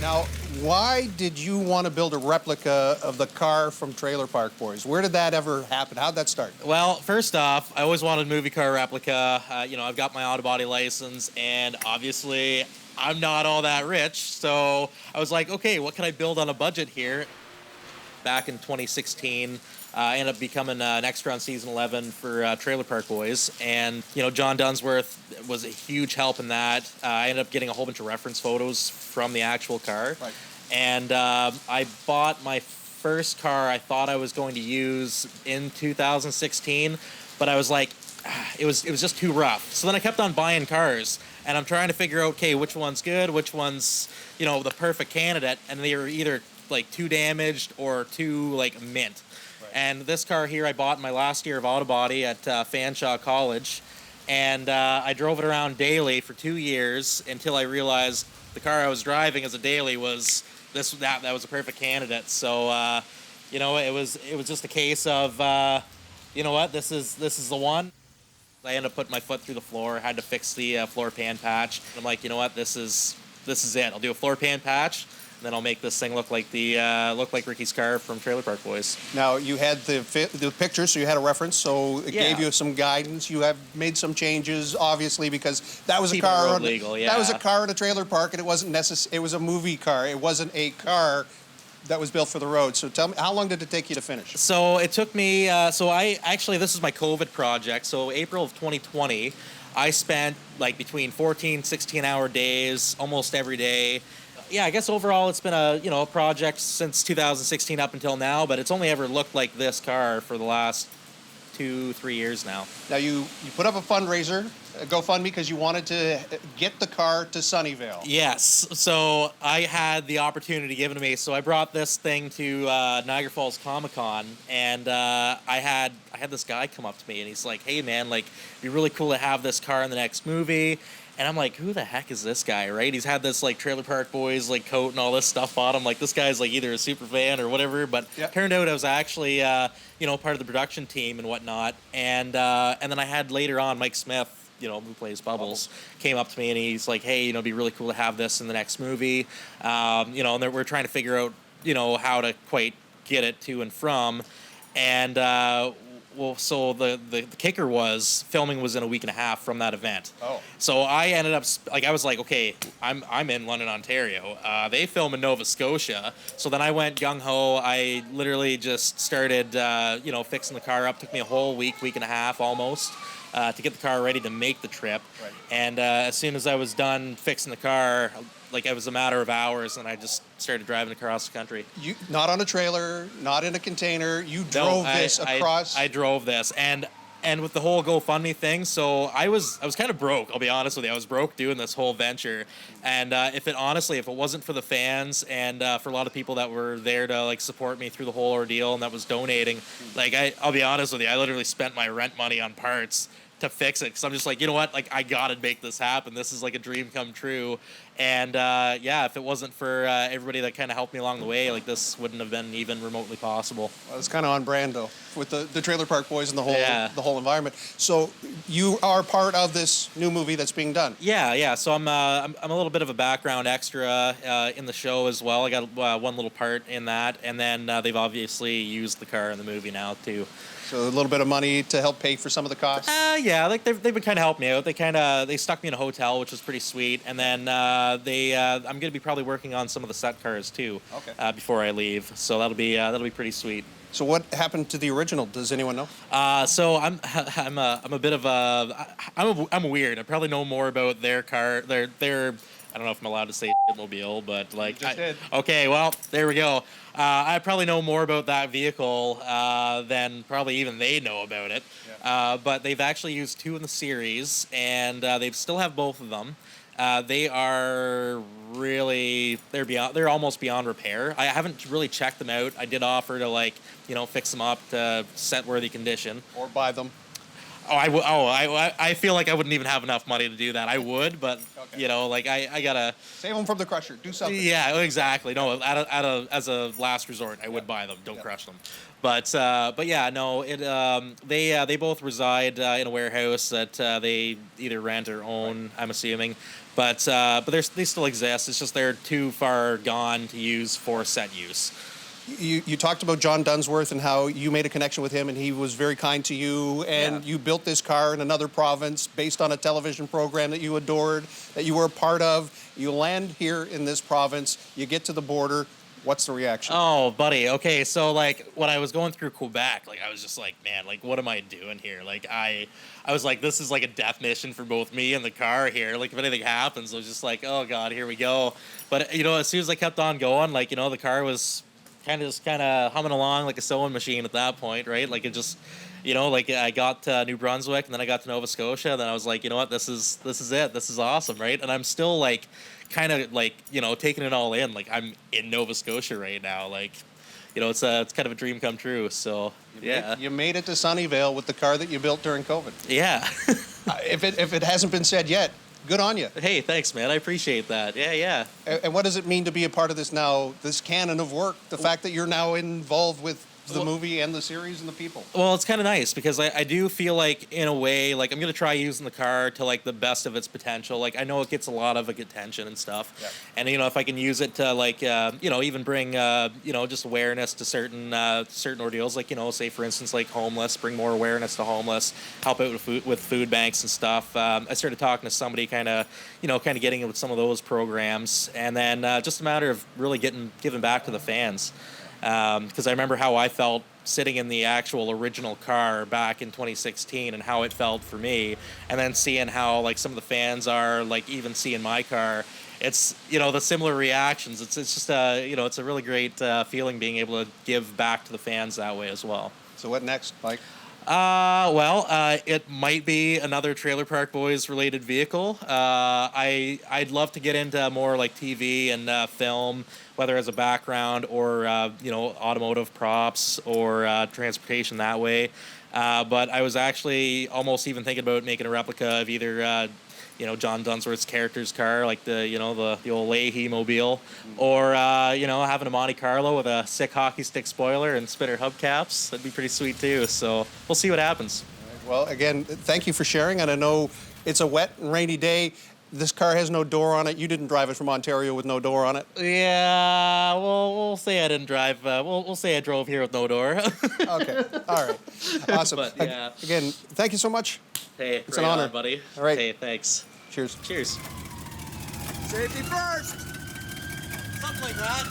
Now, why did you want to build a replica of the car from Trailer Park Boys? Where did that ever happen? How'd that start? Well, first off, I always wanted a movie car replica. I've got my auto body license, and obviously I'm not all that rich. So I was like, okay, what can I build on a budget here? Back in 2016, I ended up becoming an extra on season 11 for Trailer Park Boys. And, John Dunsworth was a huge help in that. I ended up getting a whole bunch of reference photos from the actual car. Right. And I bought my first car I thought I was going to use in 2016, but I was like, it was just too rough. So then I kept on buying cars, and I'm trying to figure out, okay, which one's good, which one's, the perfect candidate, and they were either like too damaged or too like mint. Right. And this car here I bought in my last year of auto body at Fanshawe College, and I drove it around daily for 2 years until I realized the car I was driving as a daily was that was a perfect candidate. So it was just a case of this is the one. I ended up putting my foot through the floor, had to fix the floor pan patch. And I'm like, this is it. I'll do a floor pan patch, and then I'll make this thing look like Ricky's car from Trailer Park Boys. Now, you had the picture, so you had a reference, so it gave you some guidance. You have made some changes, obviously, because that was a car. Legal, yeah. That was a car at a trailer park, and it wasn't necessary. It was a movie car. It wasn't a car that was built for the road. So tell me, how long did it take you to finish? So it took me. This is my COVID project. So April of 2020, I spent like between 14, 16-hour days almost every day. Yeah, I guess overall it's been a project since 2016 up until now, but it's only ever looked like this car for the last 2-3 years now. Now you put up a fundraiser, a GoFundMe, because you wanted to get the car to Sunnyvale. Yes, so I had the opportunity given to me, so I brought this thing to Niagara Falls Comic-Con, and I had this guy come up to me, and he's like, "Hey man, like, it'd be really cool to have this car in the next movie." And I'm like, who the heck is this guy, right? He's had this, like, Trailer Park Boys, like, coat and all this stuff on him. Like, this guy's, like, either a super fan or whatever. But Turned out I was actually, part of the production team and whatnot. And then I had later on Mike Smith, who plays Bubbles, came up to me and he's like, hey, it'd be really cool to have this in the next movie. And we're trying to figure out, how to quite get it to and from. And so the kicker was filming was in a week and a half from that event. Oh. So I ended up I was like, okay, I'm in London, Ontario. They film in Nova Scotia. So then I went gung ho. I literally just started fixing the car up. Took me a whole week and a half almost to get the car ready to make the trip. Right. And as soon as I was done fixing the car, like it was a matter of hours, and I just started driving across the country. You not on a trailer, not in a container. You drove this across. I drove this, and with the whole GoFundMe thing. So I was kind of broke. I'll be honest with you. I was broke doing this whole venture, and if it wasn't for the fans and for a lot of people that were there to like support me through the whole ordeal and that was donating, like I'll be honest with you, I literally spent my rent money on parts to fix it, because I'm just like, you know what, like I gotta make this happen. This is like a dream come true. And if it wasn't for everybody that kind of helped me along the way, like this wouldn't have been even remotely possible. Well, it's kind of on brand though, with the Trailer Park Boys and the whole environment. So you are part of this new movie that's being done. Yeah. So I'm a little bit of a background extra in the show as well. I got one little part in that, and then they've obviously used the car in the movie now too. So a little bit of money to help pay for some of the costs? Like they've been kind of helping me out. They stuck me in a hotel, which was pretty sweet. And then I'm going to be probably working on some of the set cars too. Okay. Before I leave. So that'll be pretty sweet. So what happened to the original? Does anyone know? So I'm a bit of I'm weird. I probably know more about their car. Their I don't know if I'm allowed to say mobile, but like, you just did. Okay, well, there we go. I probably know more about that vehicle than probably even they know about it. Yeah. But they've actually used 2 in the series, and they still have both of them. They are really they're almost beyond repair. I haven't really checked them out. I did offer to fix them up to set worthy condition or buy them. Oh, I feel like I wouldn't even have enough money to do that. I would, but Okay. you know, like I gotta Save them from the crusher. Do something. Yeah, exactly. No, as a last resort, I would buy them. Don't crush them. But yeah, no. They both reside in a warehouse that they either rent or own. I'm assuming, but they still exist. It's just they're too far gone to use for set use. You talked about John Dunsworth and how you made a connection with him, and he was very kind to you, and you built this car in another province based on a television program that you adored, that you were a part of. You land here in this province, you get to the border. What's the reaction? Oh, buddy. Okay, so like when I was going through Quebec, like I was just like, man, like what am I doing here? Like I was like, this is like a death mission for both me and the car here. Like if anything happens, I was just like, oh God, here we go. But you know, as soon as I kept on going, like, you know, the car was kind of humming along like a sewing machine at that point, right? Like it just, you know, like I got to New Brunswick and then I got to Nova Scotia. And then I was like, you know what, this is it. This is awesome, right? And I'm still like, kind of like, you know, taking it all in. Like I'm in Nova Scotia right now. Like, you know, it's kind of a dream come true. So You made it to Sunnyvale with the car that you built during COVID. Yeah. If it hasn't been said yet, good on you. Hey, thanks, man. I appreciate that. Yeah. And what does it mean to be a part of this now, this canon of work? The fact that you're now involved with the movie and the series and the people. Well, it's kind of nice because I do feel like, in a way, like I'm going to try using the car to like the best of its potential. Like I know it gets a lot of attention and stuff. Yeah. And, you know, if I can use it to like, you know, even bring, you know, just awareness to certain ordeals, like, you know, say for instance, like homeless, bring more awareness to homeless, help out with food banks and stuff. I started talking to somebody kind of getting in with some of those programs. And then just a matter of really giving back to the fans. Because I remember how I felt sitting in the actual original car back in 2016 and how it felt for me, and then seeing how like some of the fans are like even seeing my car. It's, you know, the similar reactions. It's just you know, it's a really great feeling being able to give back to the fans that way as well. So what next, Mike? It might be another Trailer Park Boys related vehicle. I'd love to get into more like TV and film, whether as a background or you know, automotive props or transportation that way. But I was actually almost even thinking about making a replica of either you know, John Dunsworth's character's car, like the old Leahy mobile, or you know, having a Monte Carlo with a sick hockey stick spoiler and spinner hubcaps. That'd be pretty sweet too. So we'll see what happens. Well, again, thank you for sharing. And I know it's a wet and rainy day. This car has no door on it. You didn't drive it from Ontario with no door on it. Yeah, we'll say I didn't drive. We'll say I drove here with no door. Okay, all right, awesome. But, yeah. Again, thank you so much. Hey, it's an honor, buddy. All right. Hey, thanks. Cheers. Cheers. Safety first! Something like that.